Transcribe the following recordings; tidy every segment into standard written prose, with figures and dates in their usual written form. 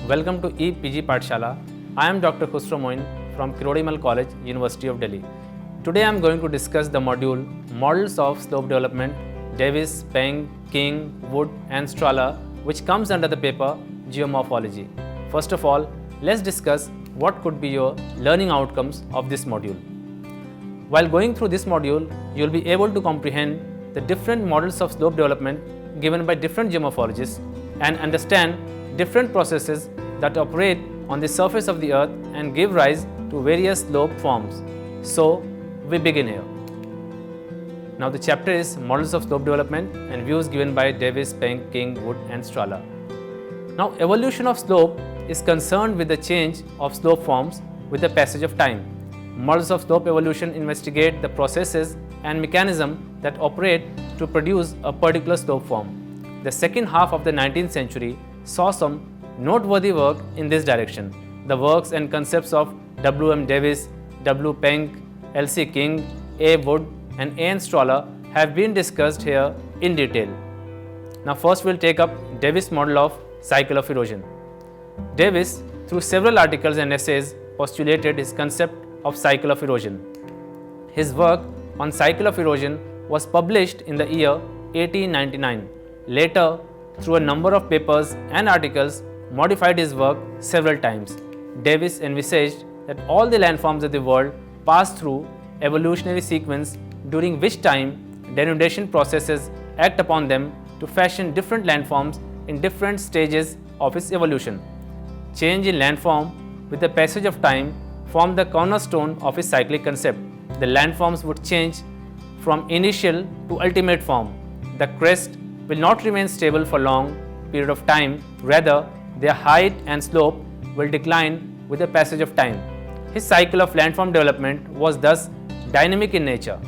Welcome to EPG Pathshala. I am Dr. Khusro Moin from Kirodimal College, University of Delhi. Today I am going to discuss the module Models of Slope Development, Davis, Peng, King, Wood and Strahler, which comes under the paper Geomorphology. First of all, let's discuss what could be your learning outcomes of this module. While going through this module, you will be able to comprehend the different models of slope development given by different geomorphologists and understand different processes that operate on the surface of the earth and give rise to various slope forms. So, we begin here. Now the chapter is Models of Slope Development and views given by Davis, Peng, King, Wood and Strahler. Now evolution of slope is concerned with the change of slope forms with the passage of time. Models of slope evolution investigate the processes and mechanisms that operate to produce a particular slope form. The second half of the 19th century saw some noteworthy work in this direction. The works and concepts of W. M. Davis, W. Peng, L. C. King, A. Wood and A. N. Strahler have been discussed here in detail. Now first we will take up Davis' model of cycle of erosion. Davis, through several articles and essays, postulated his concept of cycle of erosion. His work on cycle of erosion was published in the year 1899. Later, through a number of papers and articles, modified his work several times. Davis envisaged that all the landforms of the world pass through evolutionary sequence during which time denudation processes act upon them to fashion different landforms in different stages of its evolution. Change in landform with the passage of time formed the cornerstone of his cyclic concept. The landforms would change from initial to ultimate form. The crest will not remain stable for long period of time, rather their height and slope will decline with the passage of time. His cycle of landform development was thus dynamic in nature.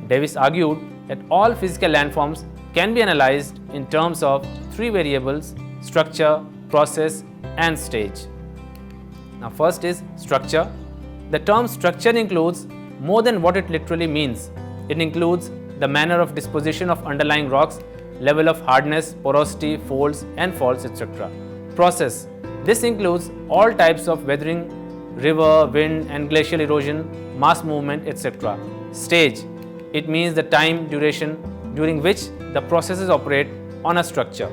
Davis argued that all physical landforms can be analyzed in terms of three variables: structure, process and stage. Now first is structure. The term structure includes more than what it literally means. It includes the manner of disposition of underlying rocks, level of hardness, porosity, folds and faults, etc. Process. This includes all types of weathering, river, wind and glacial erosion, mass movement, etc. Stage. It means the time duration during which the processes operate on a structure.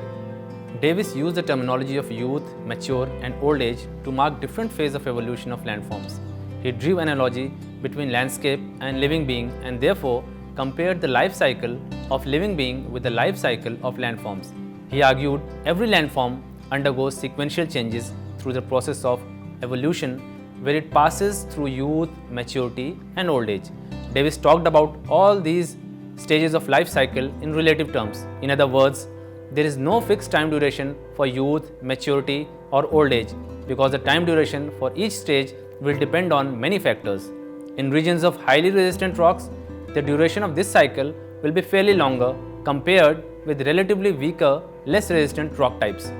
Davis used the terminology of youth, mature and old age to mark different phases of evolution of landforms. He drew analogy between landscape and living being and therefore compared the life cycle of living being with the life cycle of landforms. He argued every landform undergoes sequential changes through the process of evolution where it passes through youth, maturity and old age. Davis talked about all these stages of life cycle in relative terms. In other words, there is no fixed time duration for youth, maturity or old age because the time duration for each stage will depend on many factors. In regions of highly resistant rocks, the duration of this cycle will be fairly longer compared with relatively weaker, less resistant rock types.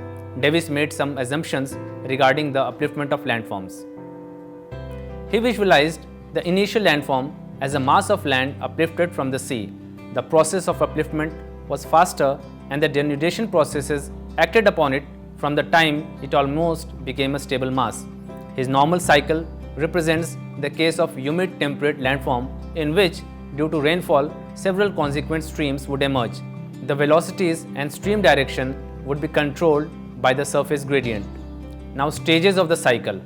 Davis made some assumptions regarding the upliftment of landforms. He visualized the initial landform as a mass of land uplifted from the sea. The process of upliftment was faster and the denudation processes acted upon it from the time it almost became a stable mass. His normal cycle represents the case of humid temperate landform in which, due to rainfall, several consequent streams would emerge. The velocities and stream direction would be controlled by the surface gradient. Now stages of the cycle.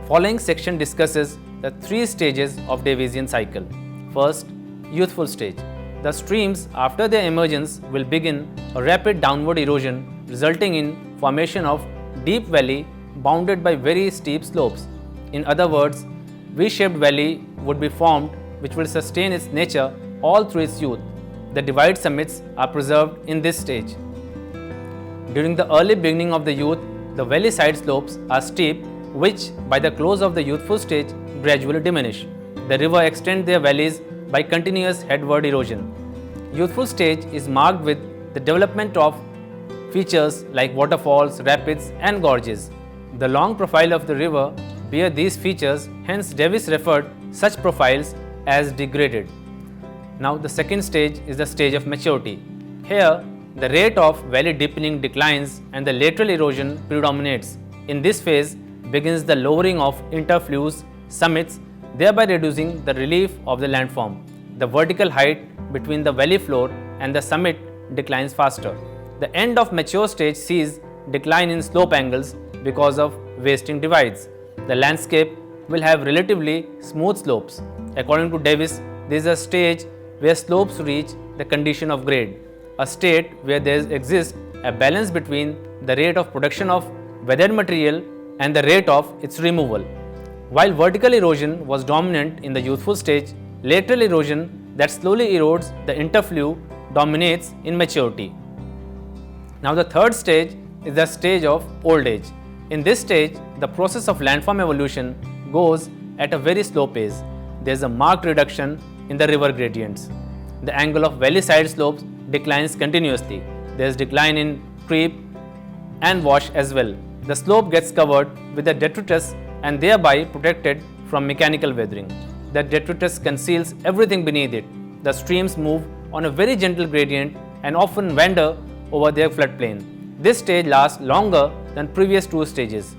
Following section discusses the three stages of Davisian cycle. First, youthful stage. The streams after their emergence will begin a rapid downward erosion resulting in formation of deep valley bounded by very steep slopes. In other words, V-shaped valley would be formed which will sustain its nature all through its youth. The divide summits are preserved in this stage. During the early beginning of the youth, the valley side slopes are steep which by the close of the youthful stage gradually diminish. The river extends their valleys by continuous headward erosion. Youthful stage is marked with the development of features like waterfalls, rapids and gorges. The long profile of the river bear these features, hence Davis referred such profiles as degraded. Now the second stage is the stage of maturity. Here the rate of valley deepening declines and the lateral erosion predominates. In this phase begins the lowering of interflues summits, thereby reducing the relief of the landform. The vertical height between the valley floor and the summit declines faster. The end of mature stage sees decline in slope angles because of wasting divides. The landscape will have relatively smooth slopes. According to Davis, there is a stage where slopes reach the condition of grade, a state where there exists a balance between the rate of production of weathered material and the rate of its removal. While vertical erosion was dominant in the youthful stage, lateral erosion that slowly erodes the interflue dominates in maturity. Now the third stage is the stage of old age. In this stage, the process of landform evolution goes at a very slow pace. There is a marked reduction in the river gradients. The angle of valley side slopes declines continuously. There is decline in creep and wash as well. The slope gets covered with a detritus and thereby protected from mechanical weathering. The detritus conceals everything beneath it. The streams move on a very gentle gradient and often wander over their floodplain. This stage lasts longer than previous two stages.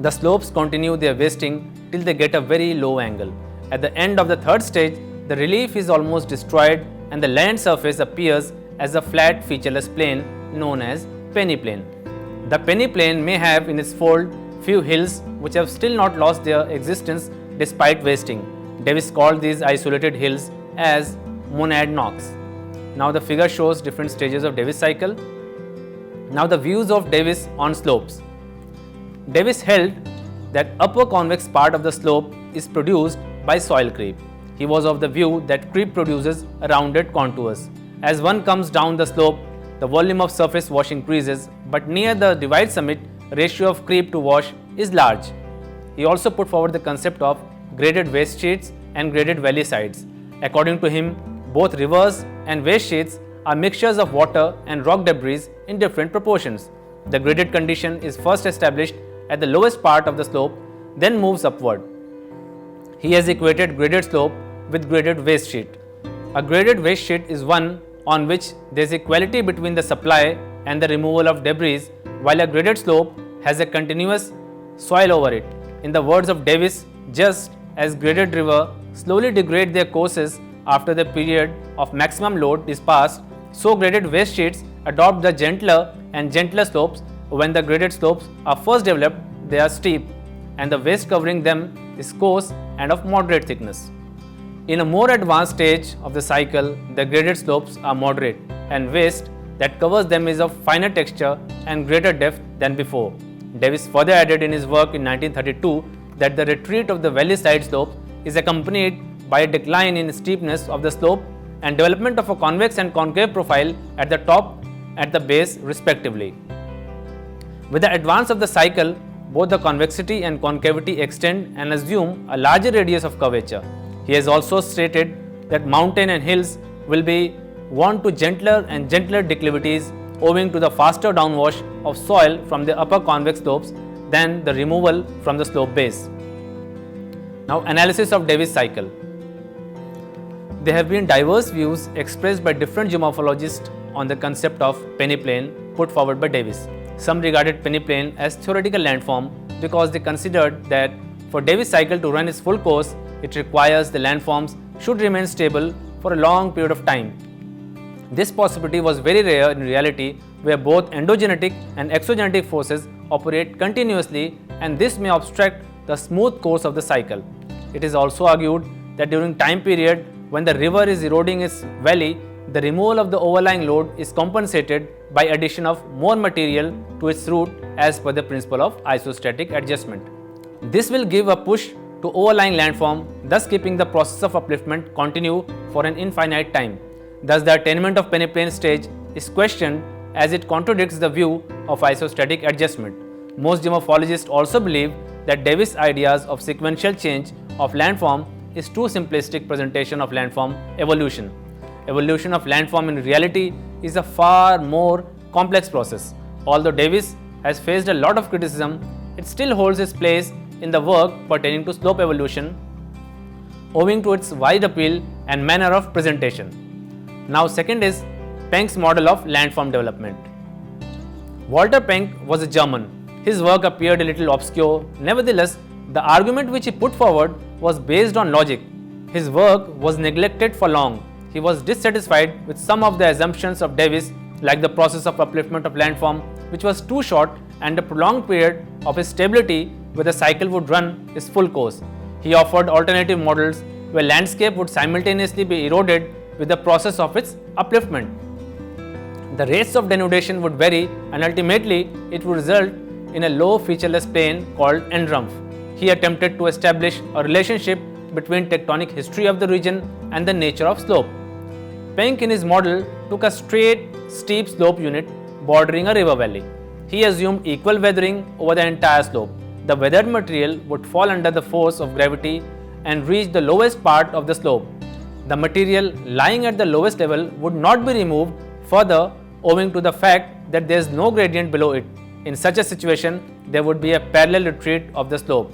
The slopes continue their wasting till they get a very low angle. At the end of the third stage, the relief is almost destroyed and the land surface appears as a flat featureless plain known as peneplain. The peneplain may have in its fold few hills which have still not lost their existence despite wasting. Davis called these isolated hills as monad knocks. Now the figure shows different stages of Davis cycle. Now the views of Davis on slopes. Davis held that upper convex part of the slope is produced by soil creep. He was of the view that creep produces rounded contours. As one comes down the slope, the volume of surface wash increases, but near the divide summit, ratio of creep to wash is large. He also put forward the concept of graded waste sheets and graded valley sides. According to him, both rivers and waste sheets are mixtures of water and rock debris in different proportions. The graded condition is first established at the lowest part of the slope, then moves upward. He has equated graded slope with graded waste sheet. A graded waste sheet is one on which there is equality between the supply and the removal of debris, while a graded slope has a continuous soil over it. In the words of Davis, just as graded river slowly degrade their courses after the period of maximum load is passed, so graded waste sheets adopt the gentler and gentler slopes. When the graded slopes are first developed, they are steep and the waste covering them is coarse and of moderate thickness. In a more advanced stage of the cycle, the graded slopes are moderate and waste that covers them is of finer texture and greater depth than before. Davis further added in his work in 1932 that the retreat of the valley side slope is accompanied by a decline in steepness of the slope and development of a convex and concave profile at the top and at the base respectively. With the advance of the cycle, both the convexity and concavity extend and assume a larger radius of curvature. He has also stated that mountain and hills will be wont to gentler and gentler declivities owing to the faster downwash of soil from the upper convex slopes than the removal from the slope base. Now, analysis of Davis cycle. There have been diverse views expressed by different geomorphologists on the concept of peneplain put forward by Davis. Some regarded peneplain as theoretical landform because they considered that for Davis cycle to run its full course, it requires the landforms should remain stable for a long period of time. This possibility was very rare in reality, where both endogenetic and exogenetic forces operate continuously, and this may obstruct the smooth course of the cycle. It is also argued that during time period when the river is eroding its valley, the removal of the overlying load is compensated by addition of more material to its route as per the principle of isostatic adjustment. This will give a push to overlying landform, thus keeping the process of upliftment continue for an infinite time. Thus, the attainment of peneplain stage is questioned as it contradicts the view of isostatic adjustment. Most geomorphologists also believe that Davis' ideas of sequential change of landform is too simplistic presentation of landform evolution. Evolution of landform in reality is a far more complex process. Although Davis has faced a lot of criticism, it still holds its place in the work pertaining to slope evolution owing to its wide appeal and manner of presentation. Now, second is Penk's model of landform development. Walter Penck was a German. his work appeared a little obscure. Nevertheless, the argument which he put forward was based on logic. His work was neglected for long. He was dissatisfied with some of the assumptions of Davis, like the process of upliftment of landform, which was too short, and a prolonged period of stability where the cycle would run its full course. He offered alternative models where landscape would simultaneously be eroded with the process of its upliftment. The rates of denudation would vary, and ultimately it would result in a low featureless plain called N-rump. He attempted to establish a relationship between tectonic history of the region and the nature of slope. Penck in his model took a straight, steep slope unit bordering a river valley. He assumed equal weathering over the entire slope. The weathered material would fall under the force of gravity and reach the lowest part of the slope. The material lying at the lowest level would not be removed further owing to the fact that there is no gradient below it. In such a situation, there would be a parallel retreat of the slope.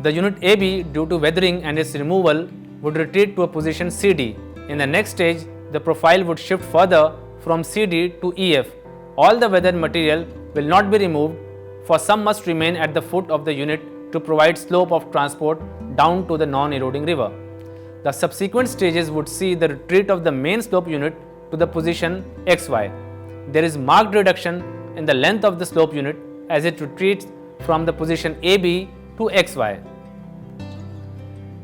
The unit AB, due to weathering and its removal, would retreat to a position CD. In the next stage, the profile would shift further from CD to EF. All the weathered material will not be removed, for some must remain at the foot of the unit to provide slope of transport down to the non-eroding river. The subsequent stages would see the retreat of the main slope unit to the position XY. There is marked reduction in the length of the slope unit as it retreats from the position AB to XY.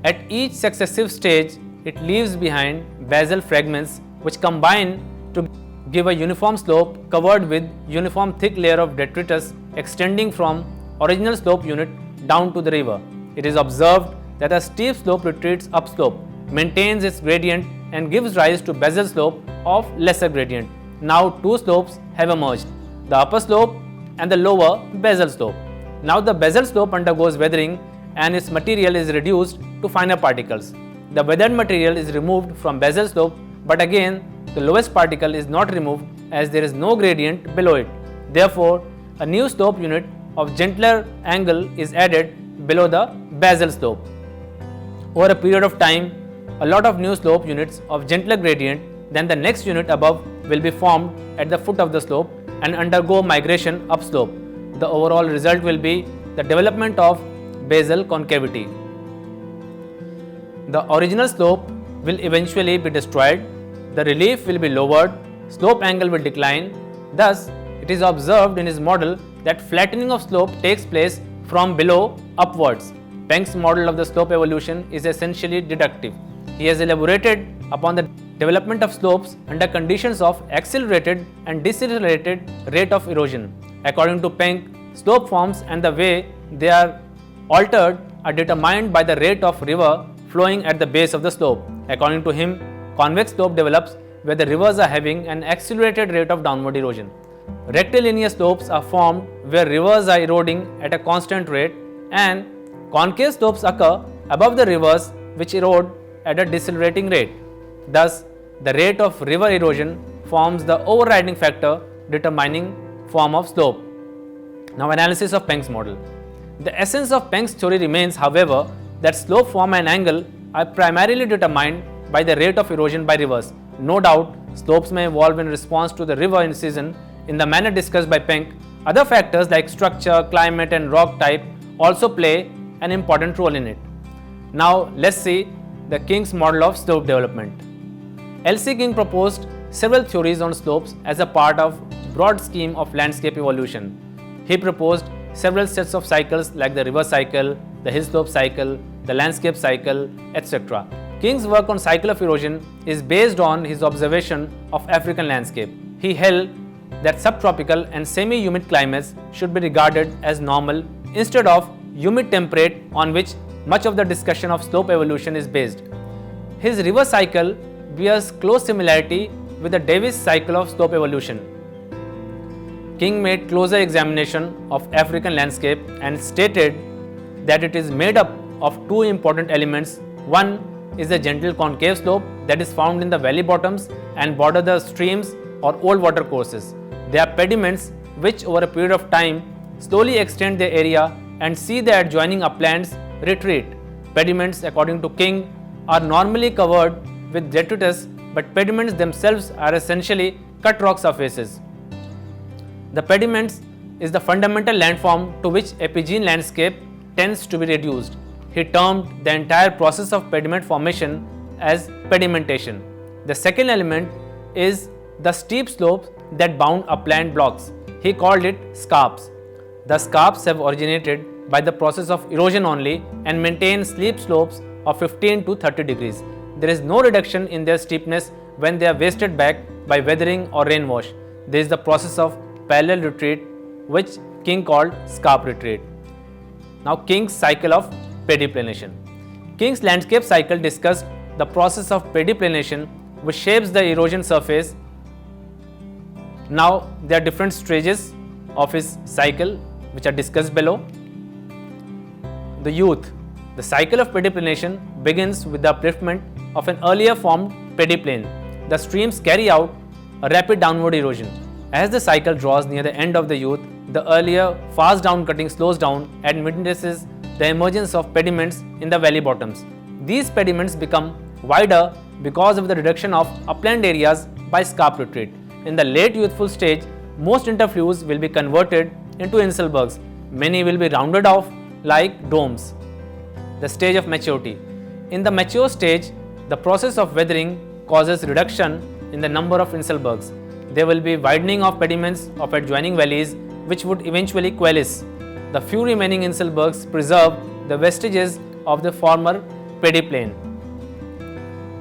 At each successive stage, it leaves behind basal fragments which combine to give a uniform slope covered with uniform thick layer of detritus extending from original slope unit down to the river. It is observed that a steep slope retreats upslope, maintains its gradient and gives rise to basal slope of lesser gradient. Now two slopes have emerged, the upper slope and the lower basal slope. Now the basal slope undergoes weathering and its material is reduced to finer particles. The weathered material is removed from basal slope, but again the lowest particle is not removed as there is no gradient below it. Therefore, a new slope unit of gentler angle is added below the basal slope. Over a period of time, a lot of new slope units of gentler gradient than the next unit above will be formed at the foot of the slope and undergo migration upslope. The overall result will be the development of basal concavity. The original slope will eventually be destroyed, the relief will be lowered, slope angle will decline. Thus, it is observed in his model that flattening of slope takes place from below upwards. Penck's model of the slope evolution is essentially deductive. He has elaborated upon the development of slopes under conditions of accelerated and decelerated rate of erosion. According to Penck, slope forms and the way they are altered are determined by the rate of river flowing at the base of the slope. According to him, convex slope develops where the rivers are having an accelerated rate of downward erosion. Rectilinear slopes are formed where rivers are eroding at a constant rate, and concave slopes occur above the rivers which erode at a decelerating rate. Thus, the rate of river erosion forms the overriding factor determining form of slope. Now, analysis of Penck's model. The essence of Penck's theory remains, however, that slope form and angle are primarily determined by the rate of erosion by rivers. No doubt, slopes may evolve in response to the river incision in the manner discussed by Penck. Other factors like structure, climate and rock type also play an important role in it. Now, let's see the King's model of slope development. L.C. King proposed several theories on slopes as a part of broad scheme of landscape evolution. He proposed several sets of cycles like the river cycle, the hill slope cycle, the landscape cycle, etc. King's work on cycle of erosion is based on his observation of African landscape. He held that subtropical and semi-humid climates should be regarded as normal instead of humid temperate, on which much of the discussion of slope evolution is based. His river cycle bears close similarity with the Davis cycle of slope evolution. King made closer examination of African landscape and stated that it is made up of two important elements. One is the gentle concave slope that is found in the valley bottoms and border the streams or old water courses. They are pediments which over a period of time slowly extend their area and see the adjoining uplands retreat. Pediments, according to King, are normally covered with detritus, but pediments themselves are essentially cut rock surfaces. The pediments is the fundamental landform to which epigene landscape tends to be reduced. He termed the entire process of pediment formation as pedimentation. The second element is the steep slopes that bound upland blocks. He called it scarps. The scarps have originated by the process of erosion only and maintain steep slopes of 15 to 30 degrees. There is no reduction in their steepness when they are wasted back by weathering or rainwash. There is the process of parallel retreat, which King called scarp retreat. Now, King's cycle of pediplenation. King's landscape cycle discussed the process of pediplenation, which shapes the erosion surface. Now, there are different stages of his cycle which are discussed below. The youth. The cycle of pediplenation begins with the upliftment of an earlier formed pediplane. The streams carry out a rapid downward erosion. As the cycle draws near the end of the youth, the earlier fast down cutting slows down and witnesses the emergence of pediments in the valley bottoms. These pediments become wider because of the reduction of upland areas by scarp retreat. In the late youthful stage, most interflues will be converted into inselbergs. Many will be rounded off like domes. The stage of maturity. In the mature stage, the process of weathering causes reduction in the number of inselbergs. There will be widening of pediments of adjoining valleys, which would eventually coalesce. The few remaining inselbergs preserve the vestiges of the former pediplane.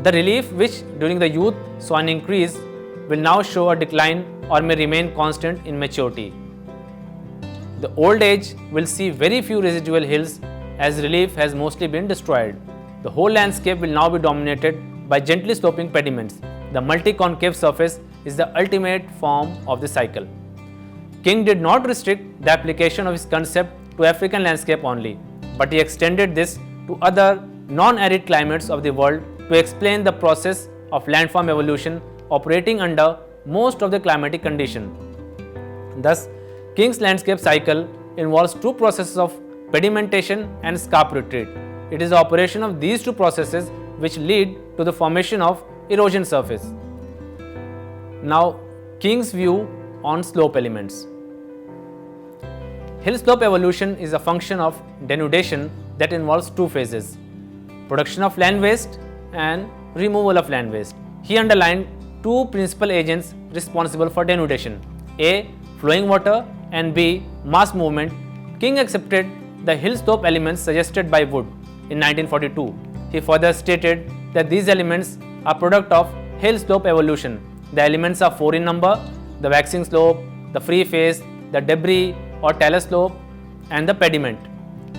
The relief, which during the youth saw an increase, will now show a decline or may remain constant in maturity. The old age will see very few residual hills as relief has mostly been destroyed. The whole landscape will now be dominated by gently sloping pediments. The multi-concave surface is the ultimate form of the cycle. King did not restrict the application of his concept to African landscape only, but he extended this to other non-arid climates of the world to explain the process of landform evolution operating under most of the climatic conditions. Thus, King's landscape cycle involves two processes of pedimentation and scarp retreat. It is the operation of these two processes which lead to the formation of erosion surface. Now, King's view on slope elements. Hill slope evolution is a function of denudation that involves two phases: production of land waste and removal of land waste. He underlined two principal agents responsible for denudation: A. flowing water, and B. mass movement. King accepted the hill slope elements suggested by Wood in 1942. He further stated that these elements are product of hill slope evolution. The elements are four in number: the waxing slope, the free face, the debris or talus slope, and the pediment.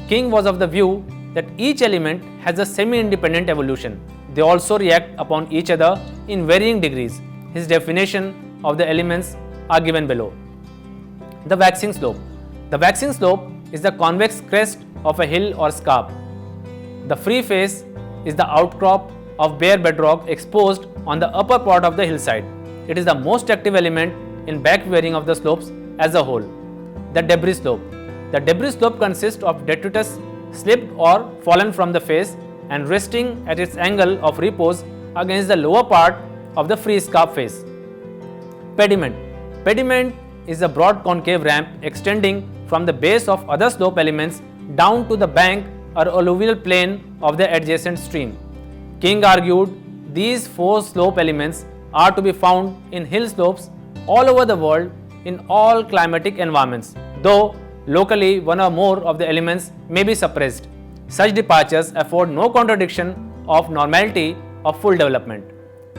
King was of the view that each element has a semi-independent evolution. They also react upon each other in varying degrees. His definition of the elements are given below. The waxing slope. The waxing slope is the convex crest of a hill or scarp. The free face is the outcrop of bare bedrock exposed on the upper part of the hillside. It is the most active element in back wearing of the slopes as a whole. The debris slope. The debris slope consists of detritus slipped or fallen from the face and resting at its angle of repose against the lower part of the free scarp face. Pediment. Pediment is a broad concave ramp extending from the base of other slope elements down to the bank or alluvial plain of the adjacent stream. King argued these four slope elements are to be found in hill slopes all over the world in all climatic environments, though locally one or more of the elements may be suppressed. Such departures afford no contradiction of normality of full development.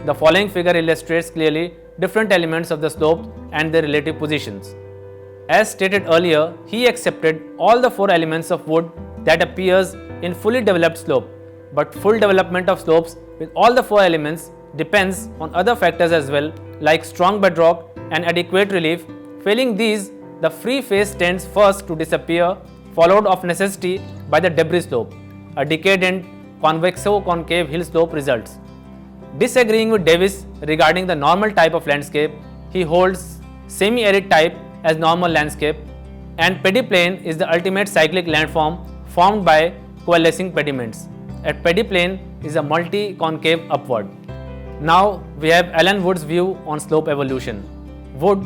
The following figure illustrates clearly different elements of the slope and their relative positions. As stated earlier, he accepted all the four elements of wood that appears in fully developed slope, but full development of slopes with all the four elements depends on other factors as well, like strong bedrock and adequate relief. Failing these, the free face tends first to disappear, followed of necessity by the debris slope. A decadent convexo-concave hill slope results. Disagreeing with Davis regarding the normal type of landscape, he holds semi-arid type as normal landscape, and pediplane is the ultimate cyclic landform formed by coalescing pediments. A pediplane is a multi-concave upward. Now we have Alan Wood's view on slope evolution. Wood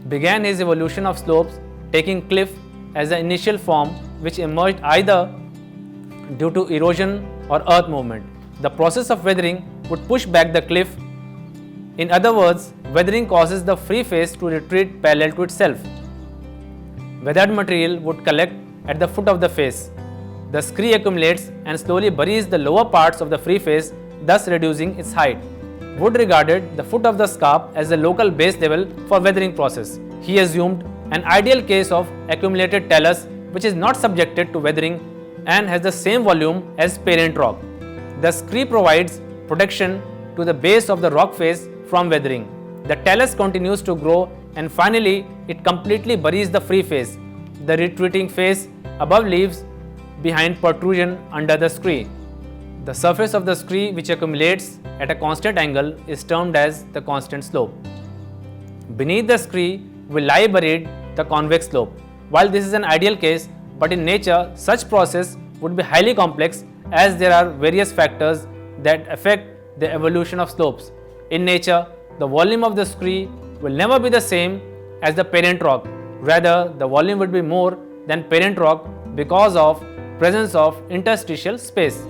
began his evolution of slopes taking cliff as the initial form which emerged either due to erosion or earth movement. The process of weathering would push back the cliff. In other words, weathering causes the free face to retreat parallel to itself. Weathered material would collect at the foot of the face. The scree accumulates and slowly buries the lower parts of the free face, thus reducing its height. Wood regarded the foot of the scarp as the local base level for weathering process. He assumed an ideal case of accumulated talus which is not subjected to weathering and has the same volume as parent rock. The scree provides protection to the base of the rock face from weathering. The talus continues to grow and finally it completely buries the free face. The retreating face above leaves behind protrusion under the scree. The surface of the scree which accumulates at a constant angle is termed as the constant slope. Beneath the scree will lie buried the convex slope. While this is an ideal case, but in nature such process would be highly complex as there are various factors that affect the evolution of slopes. In nature, the volume of the scree will never be the same as the parent rock. Rather, the volume would be more than parent rock because of presence of interstitial space.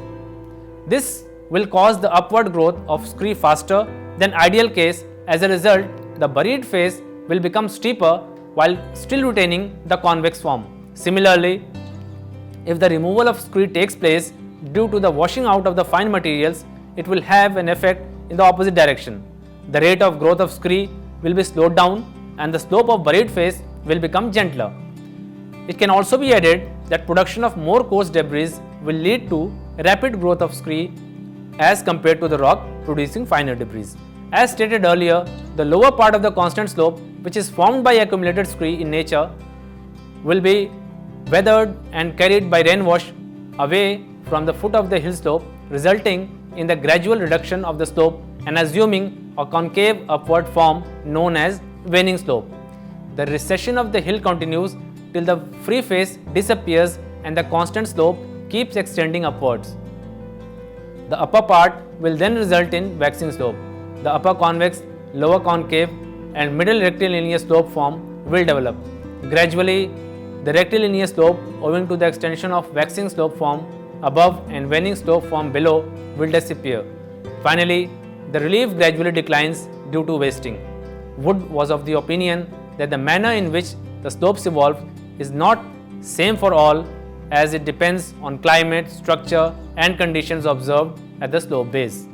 This will cause the upward growth of scree faster than ideal case. As a result, the buried face will become steeper while still retaining the convex form. Similarly, if the removal of scree takes place due to the washing out of the fine materials, it will have an effect in the opposite direction. The rate of growth of scree will be slowed down and the slope of buried face will become gentler. It can also be added that production of more coarse debris will lead to rapid growth of scree as compared to the rock producing finer debris. As stated earlier, the lower part of the constant slope, which is formed by accumulated scree in nature, will be weathered and carried by rainwash away from the foot of the hill slope, resulting in the gradual reduction of the slope and assuming a concave upward form known as waning slope. The recession of the hill continues till the free face disappears and the constant slope keeps extending upwards. The upper part will then result in waxing slope. The upper convex, lower concave and middle rectilinear slope form will develop. Gradually, the rectilinear slope owing to the extension of waxing slope form above and waning slope form below will disappear. Finally, the relief gradually declines due to wasting. Wood was of the opinion that the manner in which the slopes evolve is not same for all, as it depends on climate, structure and conditions observed at the slope base.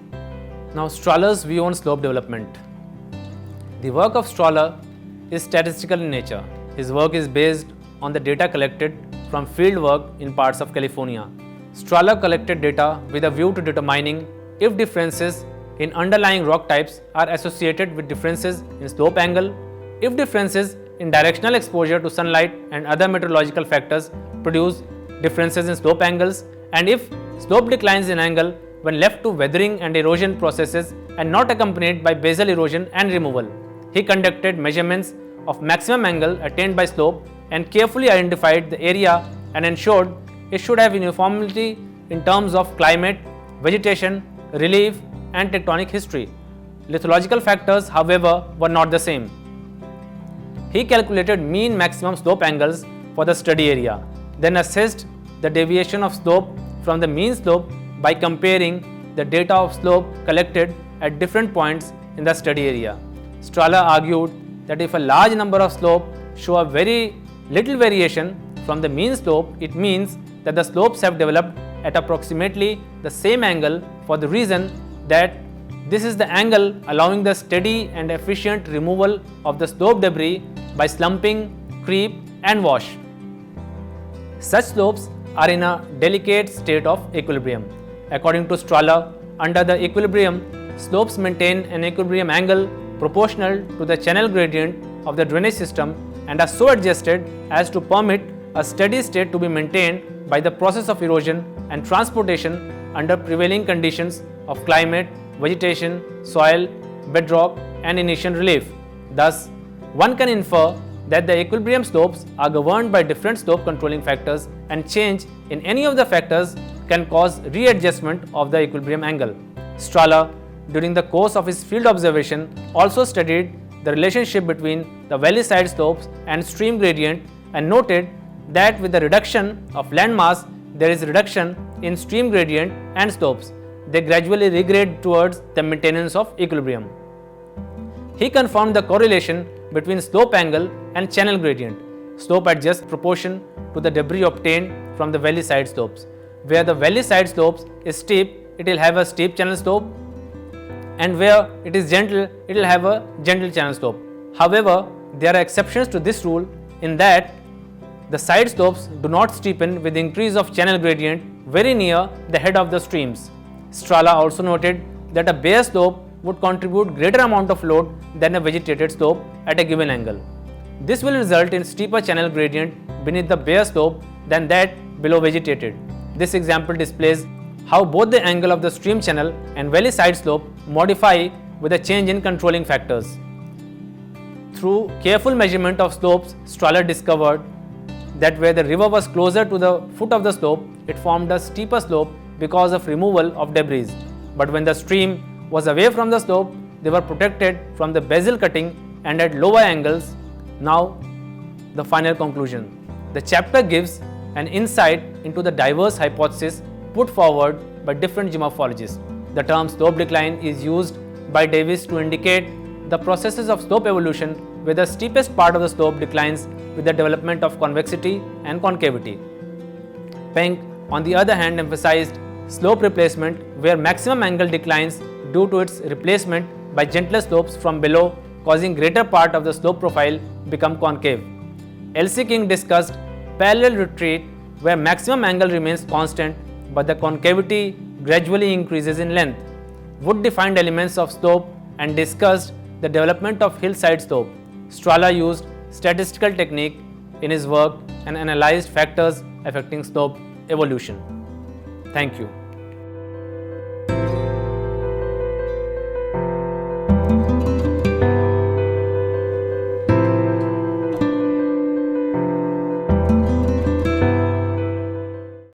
Now, Strahler's view on slope development. The work of Strahler is statistical in nature. His work is based on the data collected from field work in parts of California. Strahler collected data with a view to determining if differences in underlying rock types are associated with differences in slope angle, if differences in directional exposure to sunlight and other meteorological factors produce differences in slope angles, and if slope declines in angle when left to weathering and erosion processes and not accompanied by basal erosion and removal. He conducted measurements of maximum angle attained by slope and carefully identified the area and ensured it should have uniformity in terms of climate, vegetation, relief and tectonic history. Lithological factors, however, were not the same. He calculated mean maximum slope angles for the study area, then assessed the deviation of slope from the mean slope by comparing the data of slope collected at different points in the study area. Strahler argued that if a large number of slope show a very little variation from the mean slope, it means that the slopes have developed at approximately the same angle, for the reason that this is the angle allowing the steady and efficient removal of the slope debris by slumping, creep and wash. Such slopes are in a delicate state of equilibrium. According to Strahler, under the equilibrium, slopes maintain an equilibrium angle proportional to the channel gradient of the drainage system and are so adjusted as to permit a steady state to be maintained by the process of erosion and transportation under prevailing conditions of climate, vegetation, soil, bedrock and initial relief. Thus, one can infer that the equilibrium slopes are governed by different slope controlling factors, and change in any of the factors can cause readjustment of the equilibrium angle. Strahler, during the course of his field observation, also studied the relationship between the valley side slopes and stream gradient and noted that with the reduction of land mass, there is reduction in stream gradient and slopes. They gradually regrade towards the maintenance of equilibrium. He confirmed the correlation between slope angle and channel gradient. Slope adjusts proportion to the debris obtained from the valley side slopes. Where the valley side slopes is steep, it will have a steep channel slope, and where it is gentle, it will have a gentle channel slope. However, there are exceptions to this rule in that the side slopes do not steepen with increase of channel gradient very near the head of the streams. Strala also noted that a bare slope would contribute greater amount of load than a vegetated slope at a given angle. This will result in steeper channel gradient beneath the bare slope than that below vegetated. This example displays how both the angle of the stream channel and valley side slope modify with a change in controlling factors. Through careful measurement of slopes, Strahler discovered that where the river was closer to the foot of the slope, it formed a steeper slope because of removal of debris. But when the stream was away from the slope, they were protected from the basal cutting and at lower angles. Now, the final conclusion. The chapter gives an insight into the diverse hypotheses put forward by different geomorphologists. The term slope decline is used by Davis to indicate the processes of slope evolution where the steepest part of the slope declines with the development of convexity and concavity. Penck, on the other hand, emphasized slope replacement where maximum angle declines due to its replacement by gentler slopes from below, causing greater part of the slope profile become concave. L.C. King discussed parallel retreat where maximum angle remains constant but the concavity gradually increases in length. Wood defined elements of slope and discussed the development of hillside slope. Strahler used statistical technique in his work and analyzed factors affecting slope evolution. Thank you.